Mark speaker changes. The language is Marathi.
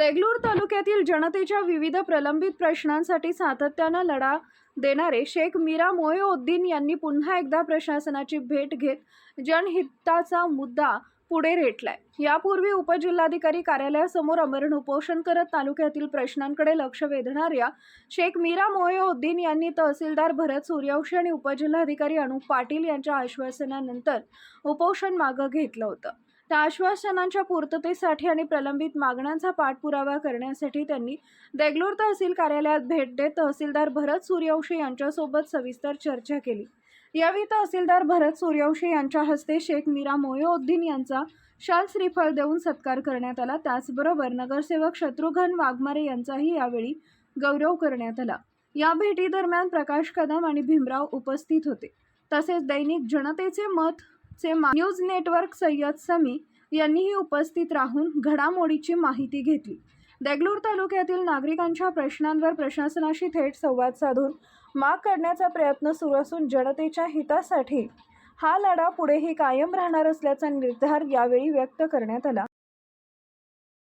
Speaker 1: देगलूर तालुक्यातील जनतेच्या विविध प्रलंबित प्रश्नांसाठी सातत्यानं लढा देणारे शेख मीरा मोइनुद्दीन यांनी पुन्हा एकदा प्रशासनाची भेट घेत जनहिताचा मुद्दा पुढे रेटलाय। यापूर्वी उपजिल्हाधिकारी कार्यालयासमोर आमरण उपोषण करत तालुक्यातील प्रश्नांकडे लक्ष वेधणाऱ्या शेख मीरा मोइनुद्दीन यांनी तहसीलदार भरत सूर्यवंशी आणि उपजिल्हाधिकारी अनुप पाटील यांच्या आश्वासनानंतर उपोषण मागे घेतलं होतं। त्या आश्वासनांच्या पूर्ततेसाठी आणि प्रलंबित मागण्यांचा पाठपुरावा करण्यासाठी त्यांनी देगलूर तहसील कार्यालयात भेट देत तहसीलदार भरत सूर्यवंशी यांच्यासोबत सविस्तर चर्चा केली। यावेळी तहसीलदार भरत सूर्यवंशी यांच्या हस्ते शेख मीरा मोइनुद्दीन यांचा शाल श्रीफळ देऊन सत्कार करण्यात आला। त्याचबरोबर नगरसेवक शत्रुघ्न वाघमारे यांचाही यावेळी गौरव करण्यात आला। या भेटीदरम्यान प्रकाश कदम आणि भीमराव उपस्थित होते। तसेच दैनिक जनतेचे मत न्यूज नेटवर्क सय्यद समी यांनीही उपस्थित राहून घडामोडीची माहिती घेतली। देगलूर तालुक्यातील नागरिकांच्या प्रश्नांवर प्रशासनाशी थेट संवाद साधून माग काढण्याचा प्रयत्न सुरू असून जनतेच्या हितासाठी हा लढा पुढेही कायम राहणार असल्याचा निर्धार यावेळी व्यक्त करण्यात आला।